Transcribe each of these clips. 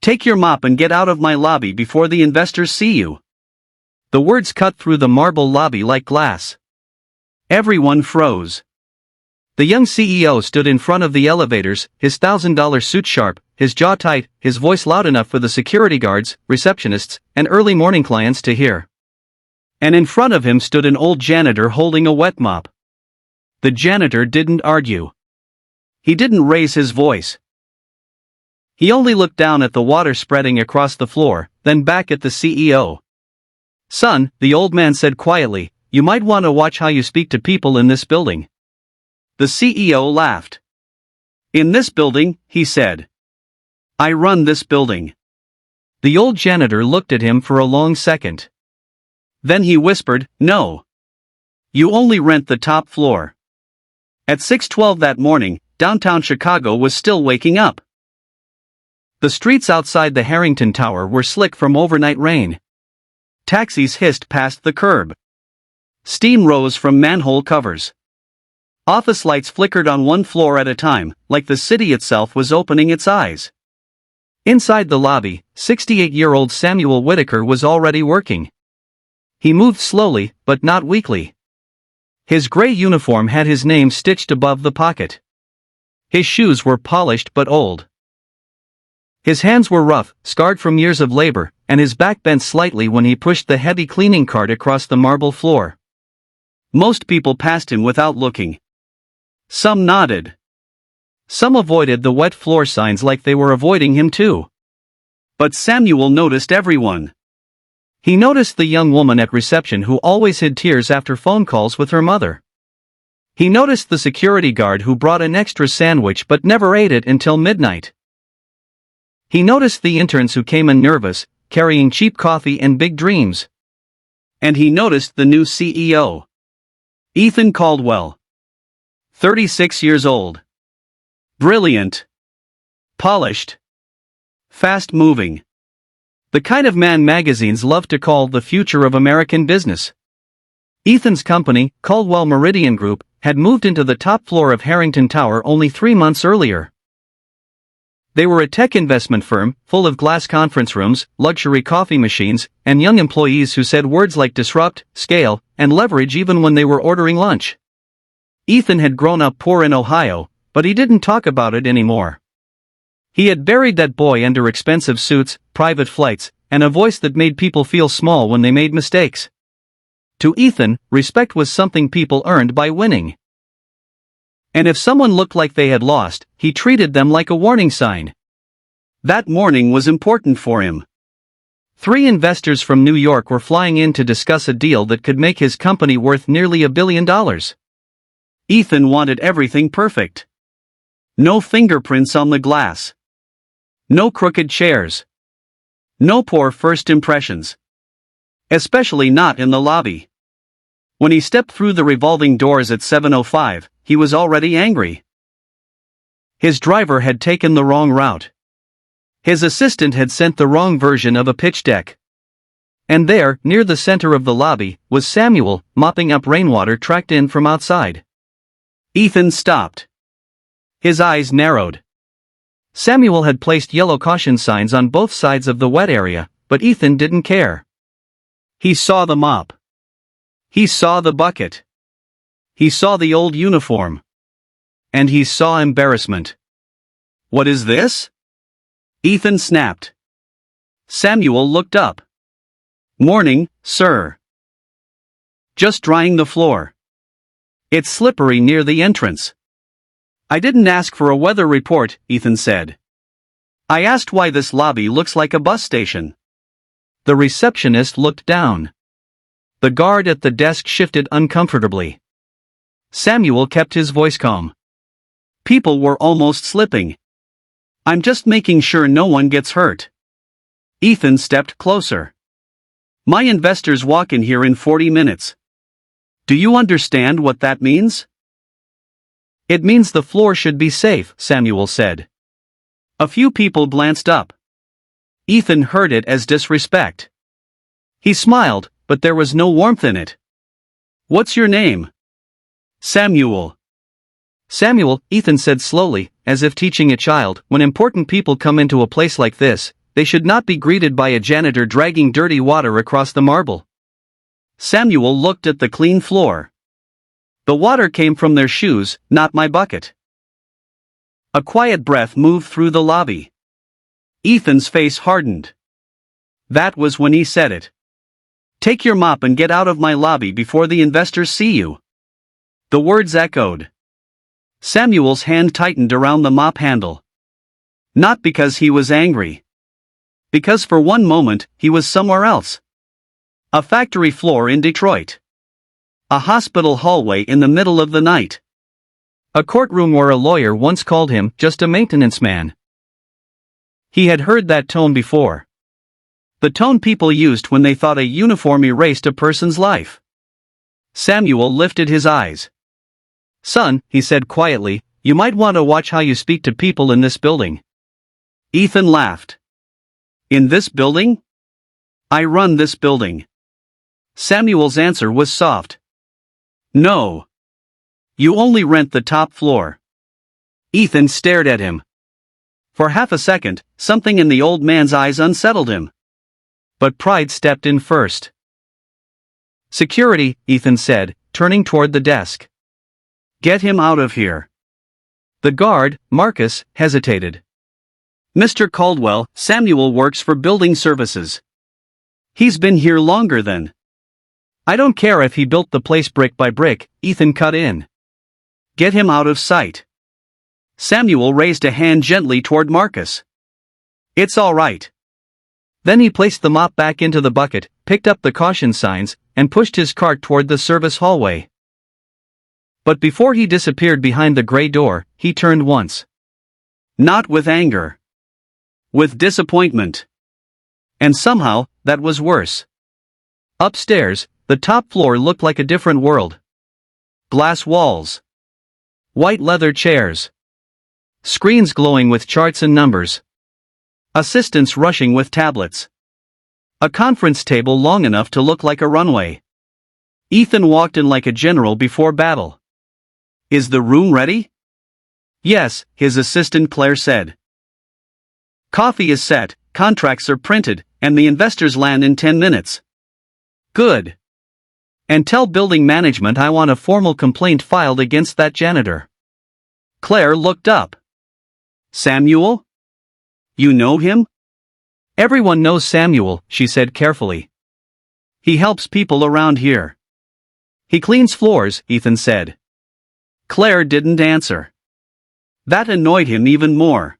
Take your mop and get out of my lobby before the investors see you. The words cut through the marble lobby like glass. Everyone froze. The young CEO stood in front of the elevators, his $1,000 suit sharp, his jaw tight, his voice loud enough for the security guards, receptionists, and early morning clients to hear. And in front of him stood an old janitor holding a wet mop. The janitor didn't argue. He didn't raise his voice. He only looked down at the water spreading across the floor, then back at the CEO. "Son," the old man said quietly, "you might want to watch how you speak to people in this building." The CEO laughed. "In this building," he said. "I run this building." The old janitor looked at him for a long second. Then he whispered, "No. You only rent the top floor." At 6:12 that morning, downtown Chicago was still waking up. The streets outside the Harrington Tower were slick from overnight rain. Taxis hissed past the curb. Steam rose from manhole covers. Office lights flickered on one floor at a time, like the city itself was opening its eyes. Inside the lobby, 68-year-old Samuel Whitaker was already working. He moved slowly, but not weakly. His gray uniform had his name stitched above the pocket. His shoes were polished but old. His hands were rough, scarred from years of labor, and his back bent slightly when he pushed the heavy cleaning cart across the marble floor. Most people passed him without looking. Some nodded. Some avoided the wet floor signs like they were avoiding him too. But Samuel noticed everyone. He noticed the young woman at reception who always hid tears after phone calls with her mother. He noticed the security guard who brought an extra sandwich but never ate it until midnight. He noticed the interns who came in nervous, carrying cheap coffee and big dreams. And he noticed the new CEO. Ethan Caldwell. 36 years old. Brilliant. Polished. Fast-moving. The kind of man magazines love to call the future of American business. Ethan's company, Caldwell Meridian Group, had moved into the top floor of Harrington Tower only 3 months earlier. They were a tech investment firm, full of glass conference rooms, luxury coffee machines, and young employees who said words like disrupt, scale, and leverage even when they were ordering lunch. Ethan had grown up poor in Ohio, but he didn't talk about it anymore. He had buried that boy under expensive suits, private flights, and a voice that made people feel small when they made mistakes. To Ethan, respect was something people earned by winning. And if someone looked like they had lost, he treated them like a warning sign. That morning was important for him. 3 investors from New York were flying in to discuss a deal that could make his company worth nearly $1 billion. Ethan wanted everything perfect. No fingerprints on the glass. No crooked chairs. No poor first impressions. Especially not in the lobby. When he stepped through the revolving doors at 7:05, he was already angry. His driver had taken the wrong route. His assistant had sent the wrong version of a pitch deck. And there, near the center of the lobby, was Samuel, mopping up rainwater tracked in from outside. Ethan stopped. His eyes narrowed. Samuel had placed yellow caution signs on both sides of the wet area, but Ethan didn't care. He saw the mop. He saw the bucket. He saw the old uniform. And he saw embarrassment. "What is this?" Ethan snapped. Samuel looked up. "Morning, sir. Just drying the floor. It's slippery near the entrance." "I didn't ask for a weather report," Ethan said. "I asked why this lobby looks like a bus station." The receptionist looked down. The guard at the desk shifted uncomfortably. Samuel kept his voice calm. People were almost slipping. "I'm just making sure no one gets hurt." Ethan stepped closer. "My investors walk in here in 40 minutes. Do you understand what that means?" "It means the floor should be safe," Samuel said. A few people glanced up. Ethan heard it as disrespect. He smiled, but there was no warmth in it. "What's your name?" "Samuel." "Samuel," Ethan said slowly, as if teaching a child, "when important people come into a place like this, they should not be greeted by a janitor dragging dirty water across the marble. Samuel looked at the clean floor. The water came from their shoes, not my bucket. A quiet breath moved through the lobby. Ethan's face hardened. That was when he said it. Take your mop and get out of my lobby before the investors see you. The words echoed. Samuel's hand tightened around the mop handle. Not because he was angry. Because for one moment, he was somewhere else. A factory floor in Detroit. A hospital hallway in the middle of the night. A courtroom where a lawyer once called him just a maintenance man. He had heard that tone before. The tone people used when they thought a uniform erased a person's life. Samuel lifted his eyes. Son, he said quietly, you might want to watch how you speak to people in this building. Ethan laughed. In this building? I run this building. Samuel's answer was soft. No. You only rent the top floor. Ethan stared at him. For half a second, something in the old man's eyes unsettled him. But pride stepped in first. Security, Ethan said, turning toward the desk. Get him out of here. The guard, Marcus, hesitated. Mr. Caldwell, Samuel works for building services. He's been here longer than. I don't care if he built the place brick by brick, Ethan cut in. Get him out of sight. Samuel raised a hand gently toward Marcus. It's all right. Then he placed the mop back into the bucket, picked up the caution signs, and pushed his cart toward the service hallway. But before he disappeared behind the gray door, he turned once. Not with anger. With disappointment. And somehow, that was worse. Upstairs, the top floor looked like a different world. Glass walls. White leather chairs. Screens glowing with charts and numbers. Assistants rushing with tablets. A conference table long enough to look like a runway. Ethan walked in like a general before battle. Is the room ready? Yes, his assistant Claire said. Coffee is set, contracts are printed, and the investors land in 10 minutes. Good. And tell building management I want a formal complaint filed against that janitor. Claire looked up. Samuel? You know him? Everyone knows Samuel, she said carefully. He helps people around here. He cleans floors, Ethan said. Claire didn't answer. That annoyed him even more.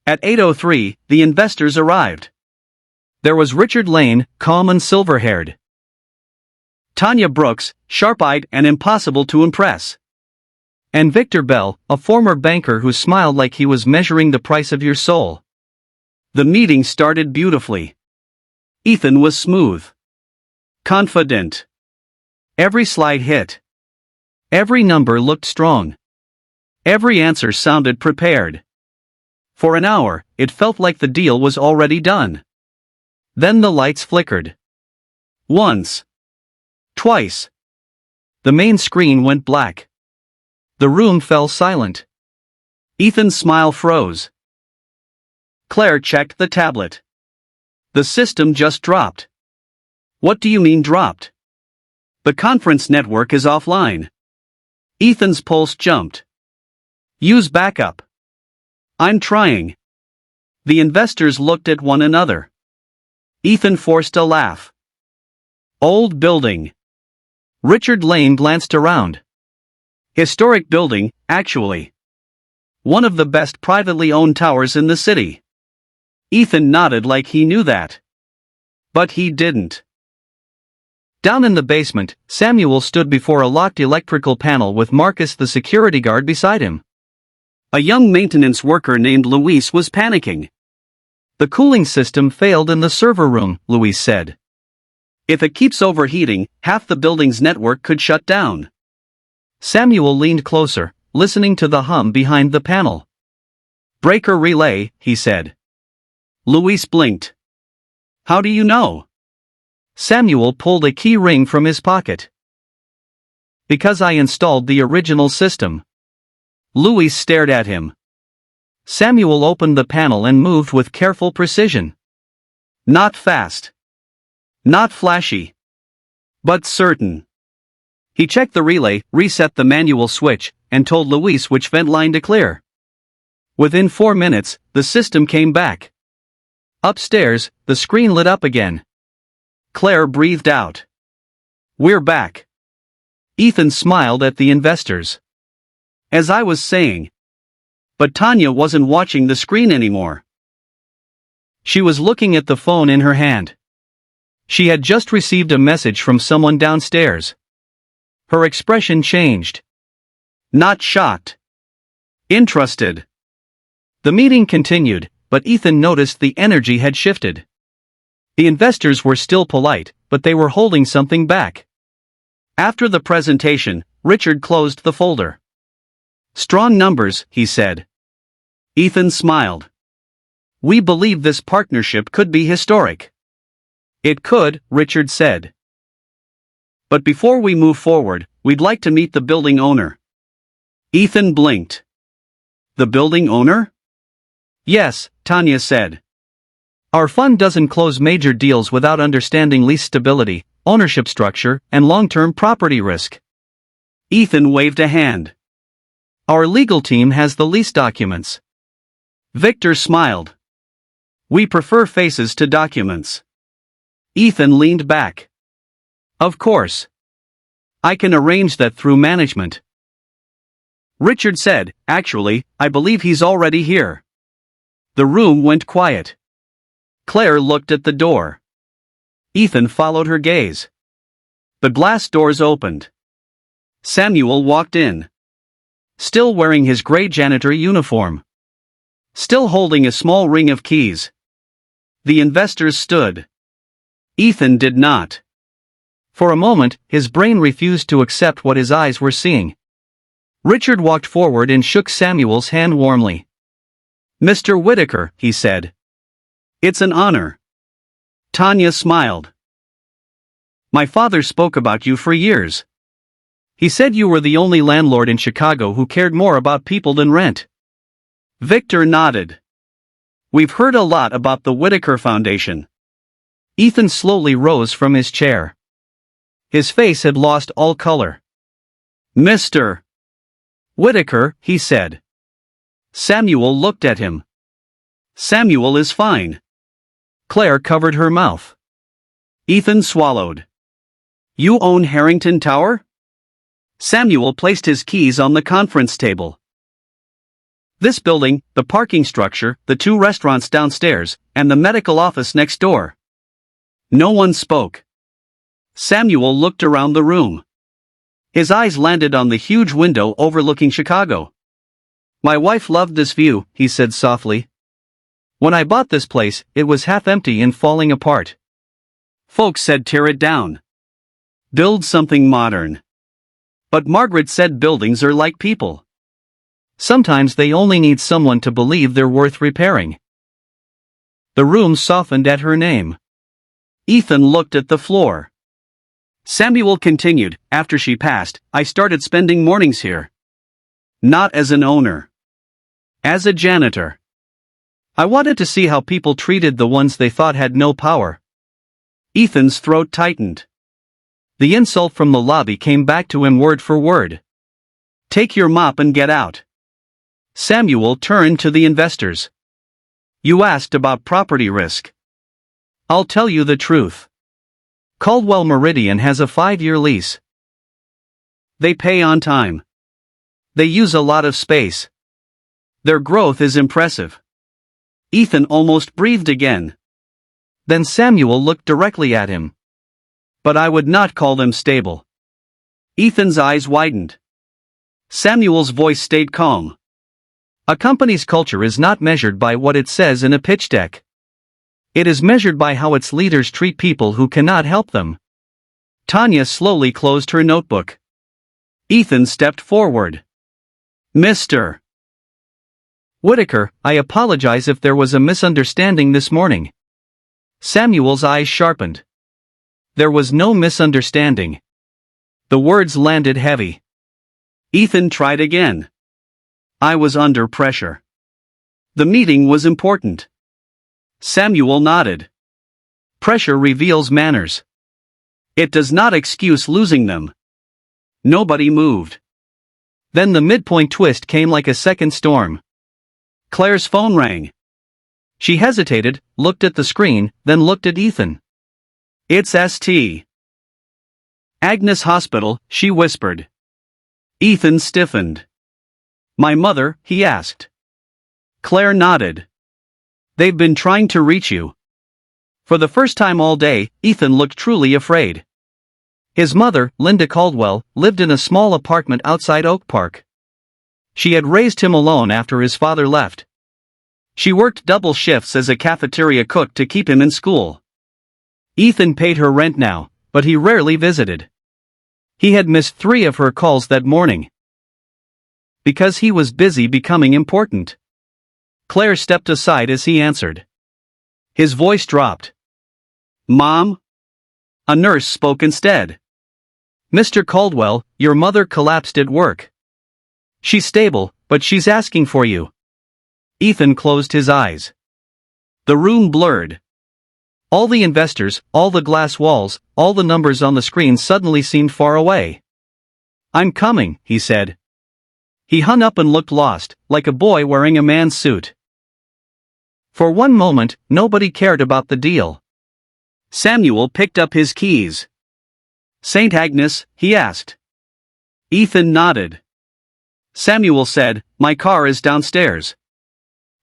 At 8:03, the investors arrived. There was Richard Lane, calm and silver-haired. Tanya Brooks, sharp-eyed and impossible to impress. And Victor Bell, a former banker who smiled like he was measuring the price of your soul. The meeting started beautifully. Ethan was smooth. Confident. Every slide hit. Every number looked strong. Every answer sounded prepared. For an hour, it felt like the deal was already done. Then the lights flickered. Once. Twice. The main screen went black. The room fell silent. Ethan's smile froze. Claire checked the tablet. The system just dropped. What do you mean dropped? The conference network is offline. Ethan's pulse jumped. Use backup. I'm trying. The investors looked at one another. Ethan forced a laugh. Old building. Richard Lane glanced around. Historic building, actually. One of the best privately owned towers in the city. Ethan nodded like he knew that. But he didn't. Down in the basement, Samuel stood before a locked electrical panel with Marcus the security guard beside him. A young maintenance worker named Luis was panicking. The cooling system failed in the server room, Luis said. If it keeps overheating, half the building's network could shut down. Samuel leaned closer, listening to the hum behind the panel. Breaker relay, he said. Luis blinked. How do you know? Samuel pulled a key ring from his pocket. Because I installed the original system. Luis stared at him. Samuel opened the panel and moved with careful precision. Not fast. Not flashy. But certain. He checked the relay, reset the manual switch, and told Luis which vent line to clear. Within 4 minutes, the system came back. Upstairs, the screen lit up again. Claire breathed out. We're back. Ethan smiled at the investors. As I was saying. But Tanya wasn't watching the screen anymore. She was looking at the phone in her hand. She had just received a message from someone downstairs. Her expression changed. Not shocked. Interested. The meeting continued, but Ethan noticed the energy had shifted. The investors were still polite, but they were holding something back. After the presentation, Richard closed the folder. Strong numbers, he said. Ethan smiled. We believe this partnership could be historic. It could, Richard said. But before we move forward, we'd like to meet the building owner. Ethan blinked. The building owner? Yes, Tanya said. Our fund doesn't close major deals without understanding lease stability, ownership structure, and long-term property risk. Ethan waved a hand. Our legal team has the lease documents. Victor smiled. We prefer faces to documents. Ethan leaned back. Of course. I can arrange that through management. Richard said, actually, I believe he's already here. The room went quiet. Claire looked at the door. Ethan followed her gaze. The glass doors opened. Samuel walked in. Still wearing his gray janitor uniform. Still holding a small ring of keys. The investors stood. Ethan did not. For a moment, his brain refused to accept what his eyes were seeing. Richard walked forward and shook Samuel's hand warmly. Mr. Whitaker, he said. It's an honor. Tanya smiled. My father spoke about you for years. He said you were the only landlord in Chicago who cared more about people than rent. Victor nodded. We've heard a lot about the Whitaker Foundation. Ethan slowly rose from his chair. His face had lost all color. Mr. Whitaker, he said. Samuel looked at him. Samuel is fine. Claire covered her mouth. Ethan swallowed. You own Harrington Tower? Samuel placed his keys on the conference table. This building, the parking structure, the 2 restaurants downstairs, and the medical office next door. No one spoke. Samuel looked around the room. His eyes landed on the huge window overlooking Chicago. My wife loved this view, he said softly. When I bought this place, it was half empty and falling apart. Folks said tear it down. Build something modern. But Margaret said buildings are like people. Sometimes they only need someone to believe they're worth repairing. The room softened at her name. Ethan looked at the floor. Samuel continued, after she passed, I started spending mornings here. Not as an owner. As a janitor. I wanted to see how people treated the ones they thought had no power. Ethan's throat tightened. The insult from the lobby came back to him word for word. Take your mop and get out. Samuel turned to the investors. You asked about property risk. I'll tell you the truth. Caldwell Meridian has a 5-year lease. They pay on time. They use a lot of space. Their growth is impressive. Ethan almost breathed again. Then Samuel looked directly at him. But I would not call them stable. Ethan's eyes widened. Samuel's voice stayed calm. A company's culture is not measured by what it says in a pitch deck. It is measured by how its leaders treat people who cannot help them. Tanya slowly closed her notebook. Ethan stepped forward. Mr. Whitaker, I apologize if there was a misunderstanding this morning. Samuel's eyes sharpened. There was no misunderstanding. The words landed heavy. Ethan tried again. I was under pressure. The meeting was important. Samuel nodded. Pressure reveals manners. It does not excuse losing them. Nobody moved. Then the midpoint twist came like a second storm. Claire's phone rang. She hesitated, looked at the screen, then looked at Ethan. It's St. Agnes Hospital, she whispered. Ethan stiffened. My mother, he asked. Claire nodded. They've been trying to reach you. For the first time all day, Ethan looked truly afraid. His mother, Linda Caldwell, lived in a small apartment outside Oak Park. She had raised him alone after his father left. She worked double shifts as a cafeteria cook to keep him in school. Ethan paid her rent now, but he rarely visited. He had missed 3 of her calls that morning. Because he was busy becoming important. Claire stepped aside as he answered. His voice dropped. Mom? A nurse spoke instead. Mr. Caldwell, your mother collapsed at work. She's stable, but she's asking for you. Ethan closed his eyes. The room blurred. All the investors, all the glass walls, all the numbers on the screen suddenly seemed far away. I'm coming, he said. He hung up and looked lost, like a boy wearing a man's suit. For one moment, nobody cared about the deal. Samuel picked up his keys. St. Agnes, he asked. Ethan nodded. Samuel said, my car is downstairs.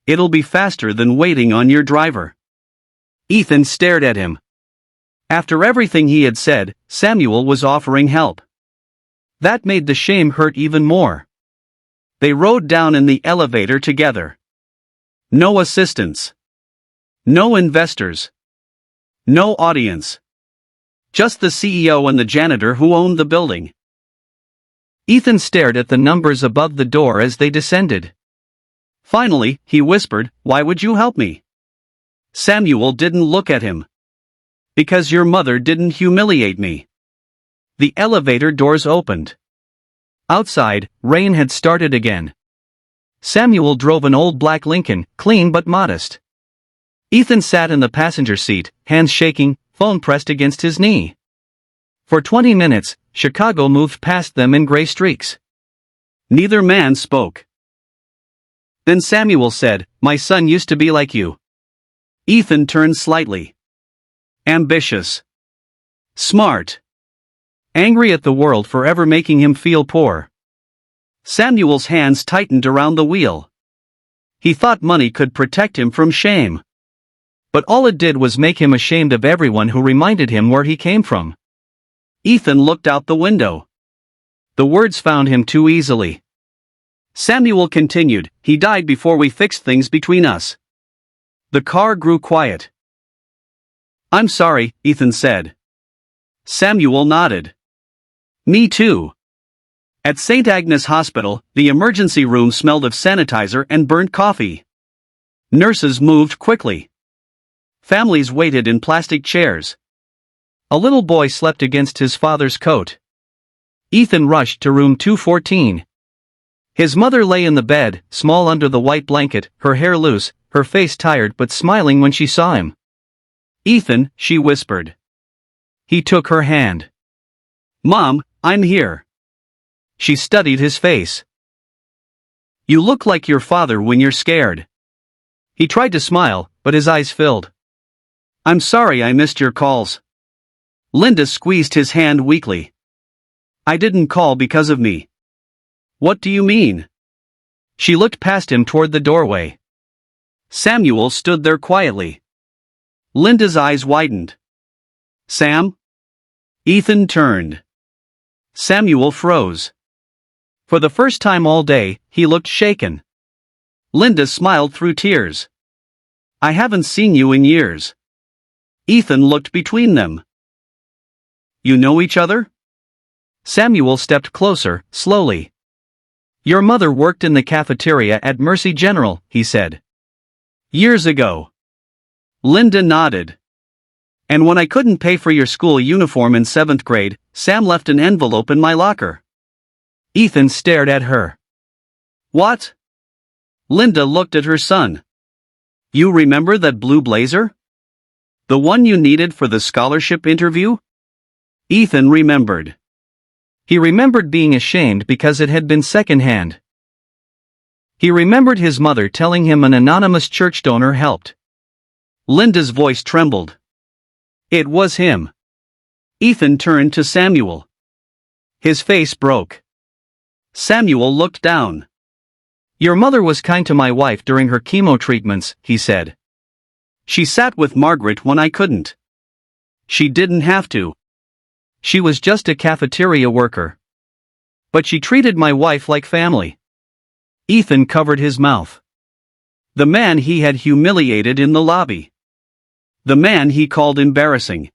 It'll be faster than waiting on your driver. Ethan stared at him. After everything he had said, Samuel was offering help. That made the shame hurt even more. They rode down in the elevator together. No assistants. No investors. No audience. Just the CEO and the janitor who owned the building. Ethan stared at the numbers above the door as they descended. Finally, he whispered, why would you help me? Samuel didn't look at him. Because your mother didn't humiliate me. The elevator doors opened. Outside, rain had started again. Samuel drove an old black Lincoln, clean but modest. Ethan sat in the passenger seat, hands shaking, phone pressed against his knee. For 20 minutes, Chicago moved past them in gray streaks. Neither man spoke. Then Samuel said, my son used to be like you. Ethan turned slightly. Ambitious. Smart. Angry at the world for ever making him feel poor. Samuel's hands tightened around the wheel. He thought money could protect him from shame. But all it did was make him ashamed of everyone who reminded him where he came from. Ethan looked out the window. The words found him too easily. Samuel continued, he died before we fixed things between us. The car grew quiet. I'm sorry, Ethan said. Samuel nodded. Me too. At St. Agnes Hospital, the emergency room smelled of sanitizer and burnt coffee. Nurses moved quickly. Families waited in plastic chairs. A little boy slept against his father's coat. Ethan rushed to room 214. His mother lay in the bed, small under the white blanket, her hair loose, her face tired but smiling when she saw him. Ethan, she whispered. He took her hand. Mom, I'm here. She studied his face. You look like your father when you're scared. He tried to smile, but his eyes filled. I'm sorry I missed your calls. Linda squeezed his hand weakly. I didn't call because of me. What do you mean? She looked past him toward the doorway. Samuel stood there quietly. Linda's eyes widened. Sam? Ethan turned. Samuel froze. For the first time all day, he looked shaken. Linda smiled through tears. I haven't seen you in years. Ethan looked between them. You know each other? Samuel stepped closer, slowly. Your mother worked in the cafeteria at Mercy General, he said. Years ago. Linda nodded. And when I couldn't pay for your school uniform in 7th grade, Sam left an envelope in my locker. Ethan stared at her. What? Linda looked at her son. You remember that blue blazer? The one you needed for the scholarship interview? Ethan remembered. He remembered being ashamed because it had been secondhand. He remembered his mother telling him an anonymous church donor helped. Linda's voice trembled. It was him. Ethan turned to Samuel. His face broke. Samuel looked down. Your mother was kind to my wife during her chemo treatments, he said. She sat with Margaret when I couldn't. She didn't have to. She was just a cafeteria worker. But she treated my wife like family. Ethan covered his mouth. The man he had humiliated in the lobby. The man he called embarrassing.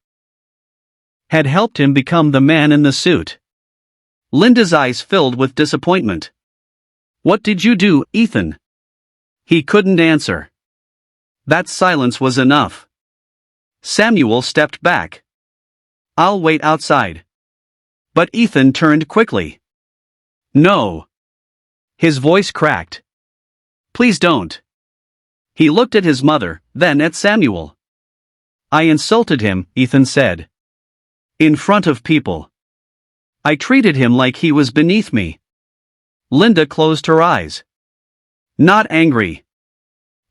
Had helped him become the man in the suit. Linda's eyes filled with disappointment. What did you do, Ethan? He couldn't answer. That silence was enough. Samuel stepped back. I'll wait outside. But Ethan turned quickly. No. His voice cracked. Please don't. He looked at his mother, then at Samuel. I insulted him, Ethan said. In front of people. I treated him like he was beneath me. Linda closed her eyes. Not angry.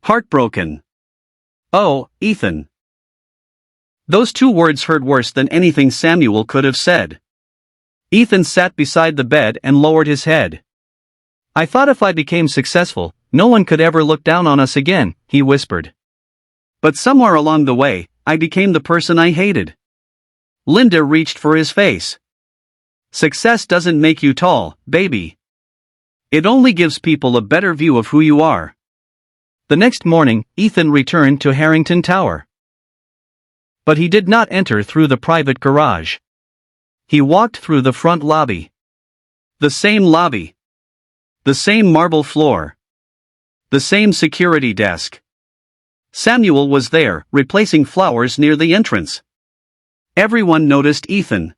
Heartbroken. Oh, Ethan. Those two words hurt worse than anything Samuel could have said. Ethan sat beside the bed and lowered his head. I thought if I became successful, no one could ever look down on us again, he whispered. But somewhere along the way, I became the person I hated. Linda reached for his face. Success doesn't make you tall, baby. It only gives people a better view of who you are. The next morning, Ethan returned to Harrington Tower. But he did not enter through the private garage. He walked through the front lobby. The same lobby. The same marble floor. The same security desk. Samuel was there, replacing flowers near the entrance. Everyone noticed Ethan.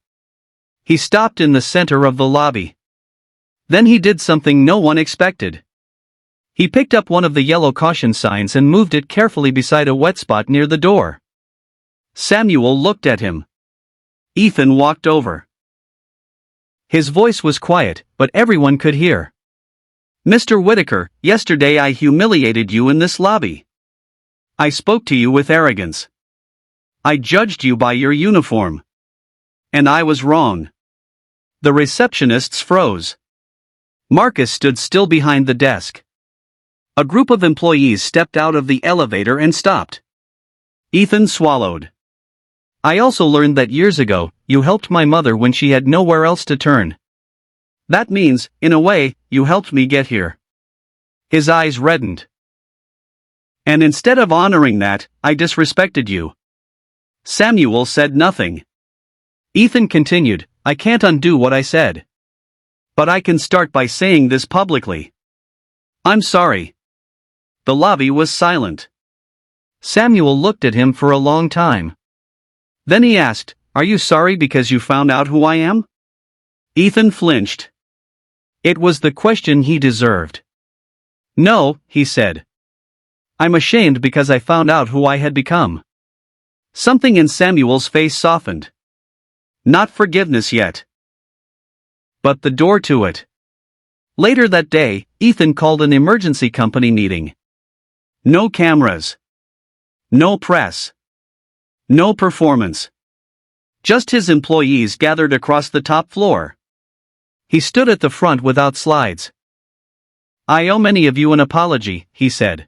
He stopped in the center of the lobby. Then he did something no one expected. He picked up one of the yellow caution signs and moved it carefully beside a wet spot near the door. Samuel looked at him. Ethan walked over. His voice was quiet, but everyone could hear. Mr. Whitaker, yesterday I humiliated you in this lobby. I spoke to you with arrogance. I judged you by your uniform. And I was wrong. The receptionists froze. Marcus stood still behind the desk. A group of employees stepped out of the elevator and stopped. Ethan swallowed. I also learned that years ago, you helped my mother when she had nowhere else to turn. That means, in a way, you helped me get here. His eyes reddened. And instead of honoring that, I disrespected you. Samuel said nothing. Ethan continued, I can't undo what I said. But I can start by saying this publicly. I'm sorry. The lobby was silent. Samuel looked at him for a long time. Then he asked, Are you sorry because you found out who I am? Ethan flinched. It was the question he deserved. No, he said. I'm ashamed because I found out who I had become. Something in Samuel's face softened. Not forgiveness yet. But the door to it. Later that day, Ethan called an emergency company meeting. No cameras. No press. No performance. Just his employees gathered across the top floor. He stood at the front without slides. I owe many of you an apology, he said.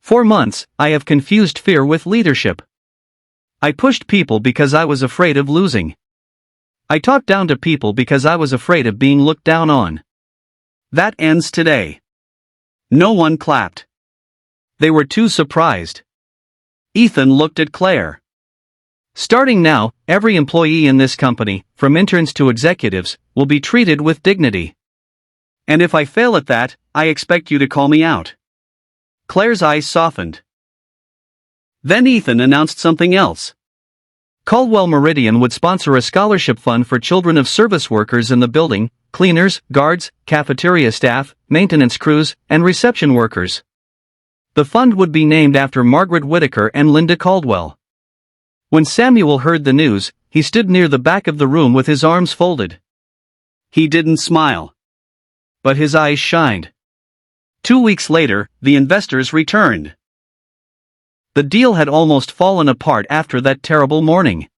For months, I have confused fear with leadership. I pushed people because I was afraid of losing. I talked down to people because I was afraid of being looked down on. That ends today. No one clapped. They were too surprised. Ethan looked at Claire. Starting now, every employee in this company, from interns to executives, will be treated with dignity. And if I fail at that, I expect you to call me out. Claire's eyes softened. Then Ethan announced something else. Caldwell Meridian would sponsor a scholarship fund for children of service workers in the building, cleaners, guards, cafeteria staff, maintenance crews, and reception workers. The fund would be named after Margaret Whittaker and Linda Caldwell. When Samuel heard the news, he stood near the back of the room with his arms folded. He didn't smile. But his eyes shined. 2 weeks later, the investors returned. The deal had almost fallen apart after that terrible morning.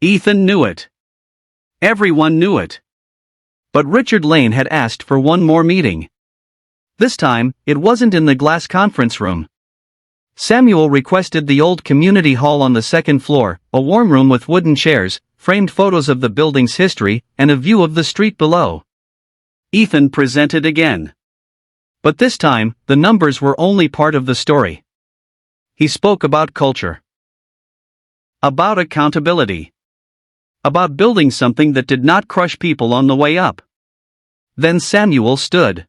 Ethan knew it. Everyone knew it. But Richard Lane had asked for one more meeting. This time, it wasn't in the glass conference room. Samuel requested the old community hall on the second floor, a warm room with wooden chairs, framed photos of the building's history, and a view of the street below. Ethan presented again. But this time, the numbers were only part of the story. He spoke about culture. About accountability. About building something that did not crush people on the way up. Then Samuel stood.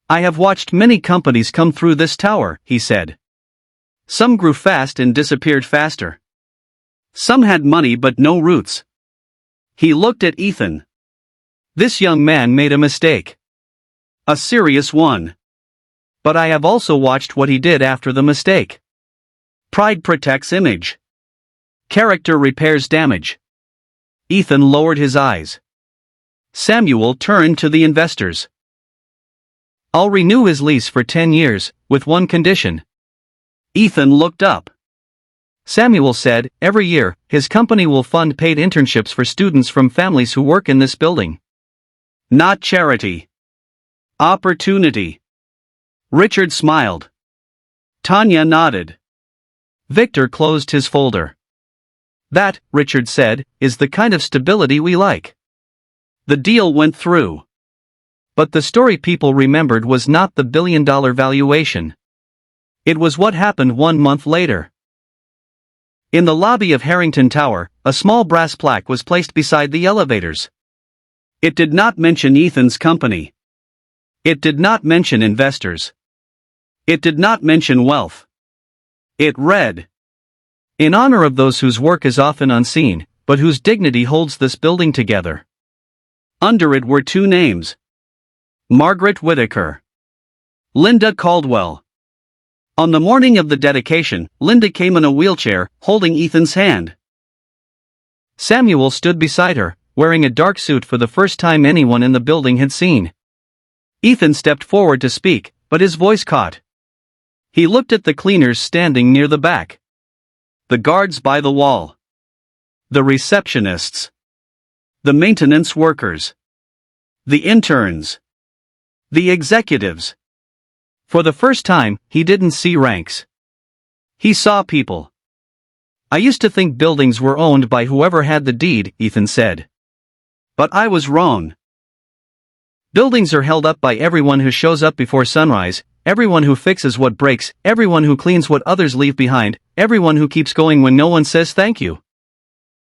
"I have watched many companies come through this tower," he said. "Some grew fast and disappeared faster. Some had money but no roots." He looked at Ethan. This young man made a mistake. A serious one. But I have also watched what he did after the mistake. Pride protects image. Character repairs damage. Ethan lowered his eyes. Samuel turned to the investors. "I'll renew his lease for 10 years, with one condition." Ethan looked up. Samuel said, "Every year, his company will fund paid internships for students from families who work in this building." Not charity. Opportunity. Richard smiled. Tanya nodded. Victor closed his folder. "That," Richard said, "is the kind of stability we like." The deal went through. But the story people remembered was not the billion-dollar valuation. It was what happened 1 month later. In the lobby of Harrington Tower, a small brass plaque was placed beside the elevators. It did not mention Ethan's company. It did not mention investors. It did not mention wealth. It read, "In honor of those whose work is often unseen, but whose dignity holds this building together." Under it were 2 names. Margaret Whittaker. Linda Caldwell. On the morning of the dedication, Linda came in a wheelchair, holding Ethan's hand. Samuel stood beside her, wearing a dark suit for the first time anyone in the building had seen. Ethan stepped forward to speak, but his voice caught. He looked at the cleaners standing near the back. The guards by the wall. The receptionists. The maintenance workers. The interns. The executives. For the first time, he didn't see ranks. He saw people. "I used to think buildings were owned by whoever had the deed," Ethan said. "But I was wrong. Buildings are held up by everyone who shows up before sunrise, everyone who fixes what breaks, everyone who cleans what others leave behind, everyone who keeps going when no one says thank you."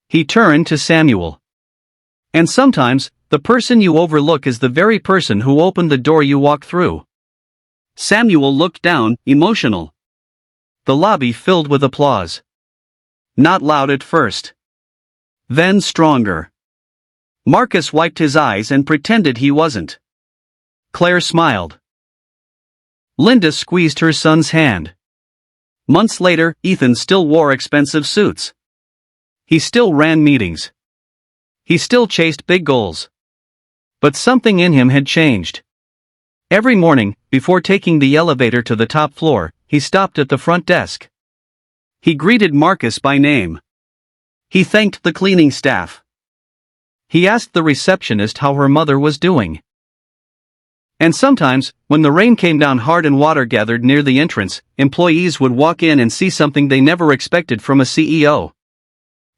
He turned to Samuel. "And sometimes, the person you overlook is the very person who opened the door you walk through." Samuel looked down, emotional. The lobby filled with applause. Not loud at first. Then stronger. Marcus wiped his eyes and pretended he wasn't. Claire smiled. Linda squeezed her son's hand. Months later, Ethan still wore expensive suits. He still ran meetings. He still chased big goals. But something in him had changed. Every morning, before taking the elevator to the top floor, he stopped at the front desk. He greeted Marcus by name. He thanked the cleaning staff. He asked the receptionist how her mother was doing. And sometimes, when the rain came down hard and water gathered near the entrance, employees would walk in and see something they never expected from a CEO.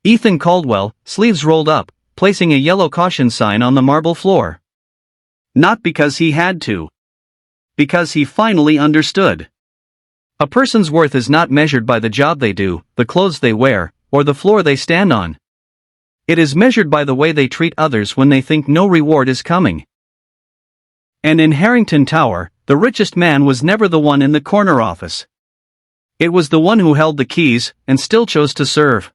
Ethan Caldwell, sleeves rolled up, placing a yellow caution sign on the marble floor. Not because he had to. Because he finally understood. A person's worth is not measured by the job they do, the clothes they wear, or the floor they stand on. It is measured by the way they treat others when they think no reward is coming. And in Harrington Tower, the richest man was never the one in the corner office. It was the one who held the keys, and still chose to serve.